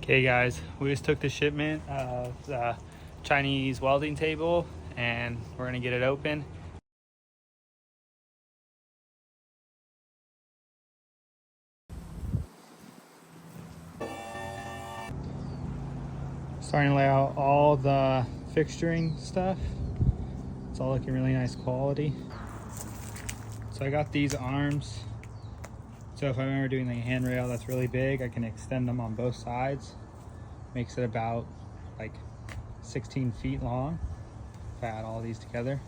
Okay guys, we just took the shipment of the Chinese welding table and we're gonna get it open. Starting to lay out all the fixturing stuff. It's all looking really nice quality. So I got these arms. So if I remember doing the handrail that's really big, I can extend them on both sides. Makes it about like 16 feet long if I add all these together.